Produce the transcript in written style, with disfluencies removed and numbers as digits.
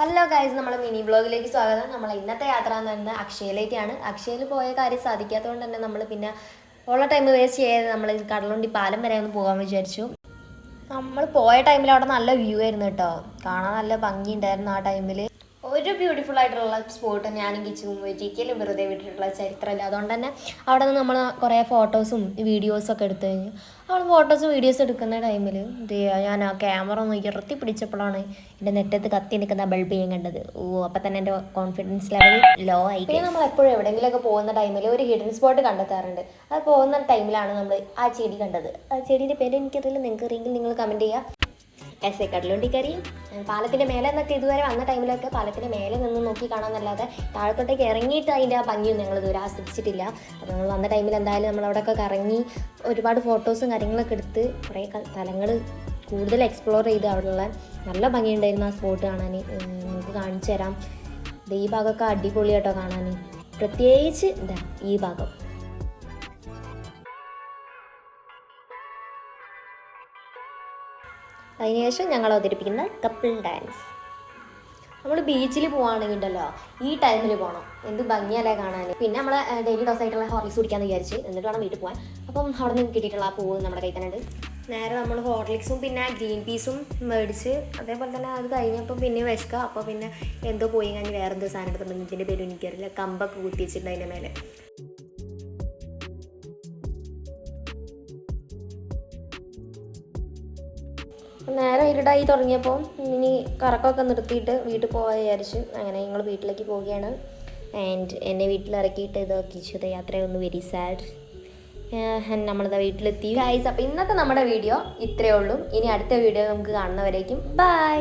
Hello guys, നമ്മളെ mini ബ്ലോഗിലേക്ക് സ്വാഗതം. നമ്മൾ ഇന്നത്തെ യാത്ര എന്ന് പറയുന്നത് അക്ഷയയിലേക്കാണ്. അക്ഷയയിൽ പോയ കാര്യം സാധിക്കാത്തതുകൊണ്ട് തന്നെ നമ്മൾ പിന്നെ ഉള്ള ടൈം വേസ്റ്റ് ചെയ്ത് നമ്മൾ കടലുണ്ടി പാലം വരെ ഒന്ന് പോകാൻ വിചാരിച്ചു. നമ്മൾ പോയ ടൈമിൽ അവിടെ നല്ല വ്യൂ ആയിരുന്നു കേട്ടോ, കാണാൻ നല്ല ഭംഗിയുണ്ടായിരുന്നു. ആ ടൈമിൽ ഒരു ബ്യൂട്ടിഫുൾ ആയിട്ടുള്ള സ്പോട്ട് ഞാനും കിച്ചും ഒരിക്കലും വെറുതെ വിട്ടിട്ടുള്ള ചരിത്രമില്ല. അതുകൊണ്ട് തന്നെ അവിടെ നിന്ന് നമ്മൾ കുറേ ഫോട്ടോസും വീഡിയോസും ഒക്കെ എടുത്തു കഴിഞ്ഞു. നമ്മൾ ഫോട്ടോസും വീഡിയോസും എടുക്കുന്ന ടൈമിൽ ഞാൻ ആ ക്യാമറ ഒന്ന് ഉയർത്തി പിടിച്ചപ്പോഴാണ് എൻ്റെ നെറ്റത്ത് കത്തി നിൽക്കുന്ന ബൾബ് ഞാൻ കണ്ടത്. അപ്പം തന്നെ എൻ്റെ കോൺഫിഡൻസ് ലെവൽ ലോ ആയി. പിന്നെ നമ്മൾ എപ്പോഴും എവിടെയെങ്കിലുമൊക്കെ പോകുന്ന ടൈമിൽ ഒരു ഹിഡൻ സ്പോട്ട് കണ്ടെത്താറുണ്ട്. അത് പോകുന്ന ടൈമിലാണ് നമ്മൾ ആ ചെടി കണ്ടത്. ആ ചെടീൻ്റെ പേര് എനിക്കറിയില്ല, നിങ്ങൾക്ക് അറിയെങ്കിൽ നിങ്ങൾ കമൻറ്റ് ചെയ്യുക. കടലുണ്ടിക്കറി പാലത്തിൻ്റെ മേലെ നിന്നൊക്കെ ഇതുവരെ വന്ന ടൈമിലൊക്കെ പാലത്തിൻ്റെ മേലെ നിന്ന് നോക്കി കാണാമെന്നല്ലാതെ താഴത്തോട്ടേക്ക് ഇറങ്ങിയിട്ട് അതിൻ്റെ ആ ഭംഗിയൊന്നും ഞങ്ങൾ ഇതുവരെ ആസ്വദിച്ചിട്ടില്ല. അപ്പോൾ നമ്മൾ വന്ന ടൈമിൽ എന്തായാലും നമ്മളവിടെയൊക്കെ കറങ്ങി ഒരുപാട് ഫോട്ടോസും കാര്യങ്ങളൊക്കെ എടുത്ത് കുറേ സ്ഥലങ്ങൾ കൂടുതൽ എക്സ്പ്ലോർ ചെയ്ത് അവിടെയുള്ള നല്ല ഭംഗിയുണ്ടായിരുന്നു ആ സ്പോട്ട് കാണാൻ. നമുക്ക് കാണിച്ചു തരാം. ഈ ഭാഗമൊക്കെ അടിപൊളിയായിട്ടോ കാണാൻ, പ്രത്യേകിച്ച് എന്താ ഈ ഭാഗം. അതിനുശേഷം ഞങ്ങൾ അവതരിപ്പിക്കുന്ന കപ്പിൾ ഡാൻസ്. നമ്മൾ ബീച്ചിൽ പോവുകയാണെങ്കിൽ ഉണ്ടല്ലോ ഈ ടൈമിൽ പോകണം, എന്ത് ഭംഗിയല്ലേ കാണാൻ. പിന്നെ നമ്മൾ ഡെയിലി ഡോസ് ആയിട്ടുള്ള ഹോർലിക്സ് കുടിക്കാമെന്ന് വിചാരിച്ച്, എന്നിട്ട് വേണം വീട്ടിൽ പോകാൻ. അപ്പം അവിടെ നിന്ന് കിട്ടിയിട്ടുള്ള ആ പൂവ് നമ്മുടെ കയ്യിൽ തന്നെ ഉണ്ട്. നേരെ നമ്മൾ ഹോർലിക്സും പിന്നെ ഗ്രീൻ പീസും മേടിച്ച്, അതേപോലെ തന്നെ അത് കഴിഞ്ഞപ്പോൾ പിന്നെ വിശക്കുക. അപ്പോൾ പിന്നെ എന്തോ പോയി കഴിഞ്ഞ് വേറെ എന്തോ സാധനം എടുത്തിട്ടുണ്ട്, ഇതിൻ്റെ പേര് എനിക്കറിയില്ല. കമ്പൊക്കെ കുത്തി വെച്ചിട്ടുണ്ട് അതിൻ്റെ മേലെ. നേരെ ഇരുടായി തുടങ്ങിയപ്പോൾ ഇനി കറക്കമൊക്കെ നിർത്തിയിട്ട് വീട്ടിൽ പോകാൻ വിചാരിച്ചു. അങ്ങനെ ഞങ്ങൾ വീട്ടിലേക്ക് പോവുകയാണ്. ആൻഡ് എന്നെ വീട്ടിലിറക്കിയിട്ട് ഇതൊക്കെ യാത്രയൊന്ന് വെരി സാഡ്. നമ്മളിതാ വീട്ടിലെത്തി ഗൈസ്. അപ്പോൾ ഇന്നത്തെ നമ്മുടെ വീഡിയോ ഇത്രയേ ഉള്ളൂ. ഇനി അടുത്ത വീഡിയോ നമുക്ക് കാണുന്നവരേക്കും ബൈ.